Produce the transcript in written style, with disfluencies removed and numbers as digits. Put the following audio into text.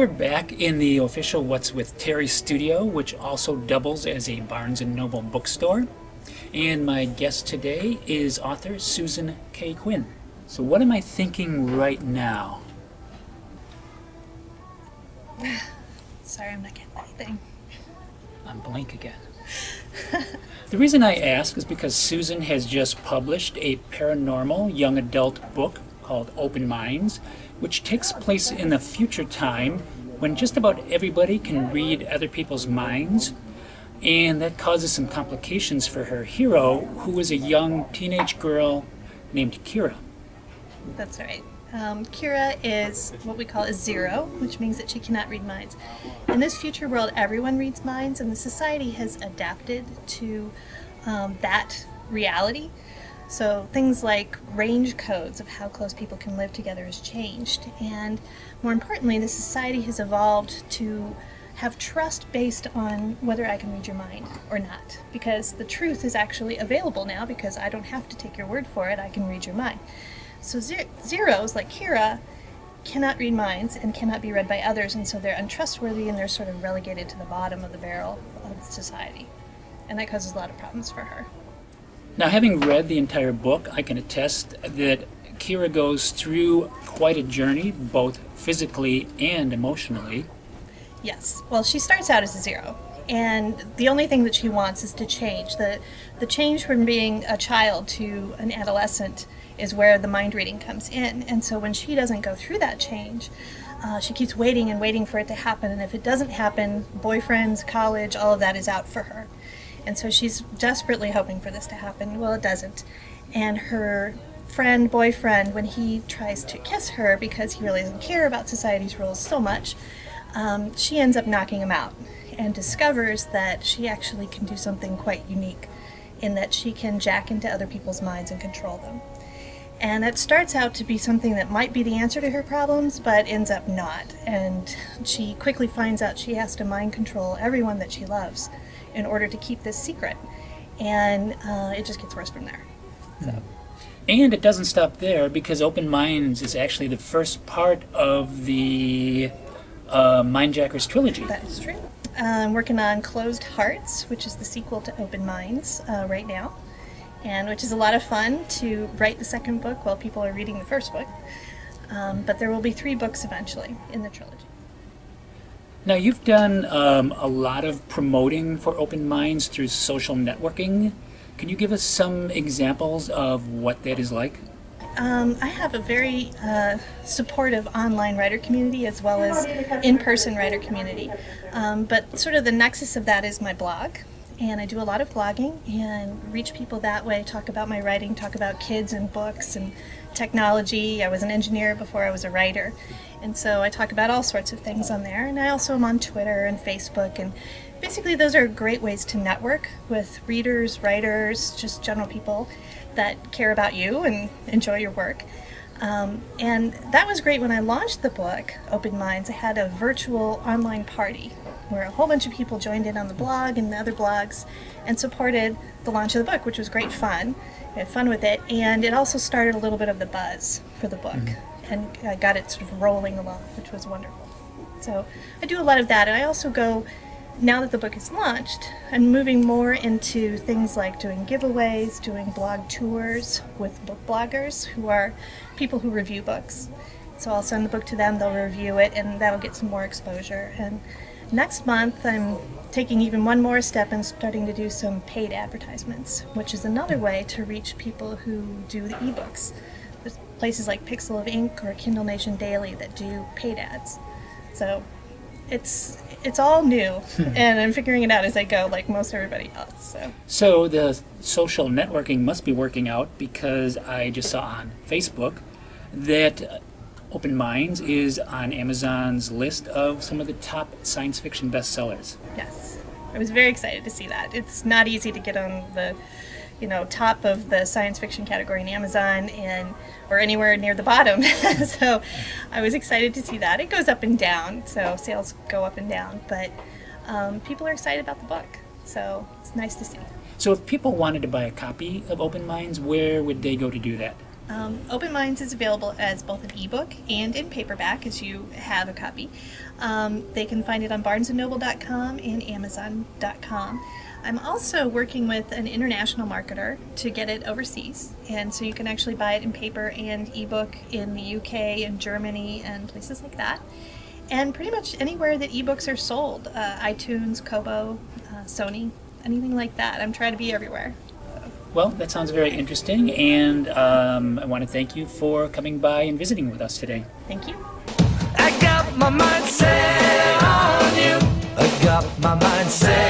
we're back in the official What's with Terry studio, which also doubles as a Barnes & Noble bookstore. And my guest today is author Susan Kaye Quinn. So what am I thinking right now? Sorry, I'm not getting anything. I'm blank again. The reason I ask is because Susan has just published a paranormal young adult book called Open Minds, which takes place in a future time when just about everybody can read other people's minds, and that causes some complications for her hero, who is a young teenage girl named Kira. That's right. Kira is what we call a zero, which means that she cannot read minds. In this future world, everyone reads minds, and the society has adapted to that reality. So things like range codes of how close people can live together has changed. And more importantly, the society has evolved to have trust based on whether I can read your mind or not. Because the truth is actually available now, because I don't have to take your word for it, I can read your mind. So zeros, like Kira, cannot read minds and cannot be read by others, and so they're untrustworthy and they're sort of relegated to the bottom of the barrel of society. And that causes a lot of problems for her. Now, having read the entire book, I can attest that Kira goes through quite a journey, both physically and emotionally. Yes. Well, she starts out as a zero, and the only thing that she wants is to change. The change from being a child to an adolescent is where the mind reading comes in. And so when she doesn't go through that change, she keeps waiting and waiting for it to happen. And if it doesn't happen, boyfriends, college, all of that is out for her. And so she's desperately hoping for this to happen. Well, it doesn't. And her boyfriend, when he tries to kiss her because he really doesn't care about society's rules so much, she ends up knocking him out and discovers that she actually can do something quite unique in that she can jack into other people's minds and control them. And it starts out to be something that might be the answer to her problems, but ends up not. And she quickly finds out she has to mind control everyone that she loves in order to keep this secret. And it just gets worse from there. So. And it doesn't stop there, because Open Minds is actually the first part of the Mindjack Trilogy. That is true. I'm working on Closed Hearts, which is the sequel to Open Minds right now. And which is a lot of fun to write the second book while people are reading the first book. But there will be 3 books eventually in the trilogy. Now, you've done a lot of promoting for Open Minds through social networking. Can you give us some examples of what that is like? I have a very supportive online writer community as well as in-person writer community. But sort of the nexus of that is my blog. And I do a lot of blogging and reach people that way, talk about my writing, talk about kids and books and technology. I was an engineer before I was a writer. And so I talk about all sorts of things on there. And I also am on Twitter and Facebook. And basically those are great ways to network with readers, writers, just general people that care about you and enjoy your work. And that was great when I launched the book, Open Minds. I had a virtual online party where a whole bunch of people joined in on the blog and the other blogs and supported the launch of the book, which was great fun. I had fun with it, and it also started a little bit of the buzz for the book, and I got it sort of rolling along, which was wonderful. So I do a lot of that, and I also go, now that the book is launched, I'm moving more into things like doing giveaways, doing blog tours with book bloggers who are people who review books. So I'll send the book to them, they'll review it, and that'll get some more exposure. And next month, I'm taking even one more step and starting to do some paid advertisements, which is another way to reach people who do the ebooks. There's places like Pixel of Ink or Kindle Nation Daily that do paid ads. So it's all new, and I'm figuring it out as I go, like most everybody else. So the social networking must be working out, because I just saw on Facebook that Open Minds is on Amazon's list of some of the top science fiction bestsellers. Yes, I was very excited to see that. It's not easy to get on the top of the science fiction category in Amazon or anywhere near the bottom. So I was excited to see that. It goes up and down, so sales go up and down, but people are excited about the book, so it's nice to see. So if people wanted to buy a copy of Open Minds, where would they go to do that? Open Minds is available as both an ebook and in paperback, as you have a copy. They can find it on barnesandnoble.com and amazon.com. I'm also working with an international marketer to get it overseas, and so you can actually buy it in paper and ebook in the UK and Germany and places like that. And pretty much anywhere that ebooks are sold, iTunes, Kobo, Sony, anything like that. I'm trying to be everywhere. Well, that sounds very interesting, and I want to thank you for coming by and visiting with us today. Thank you. I got my mind set on you. I got my mind set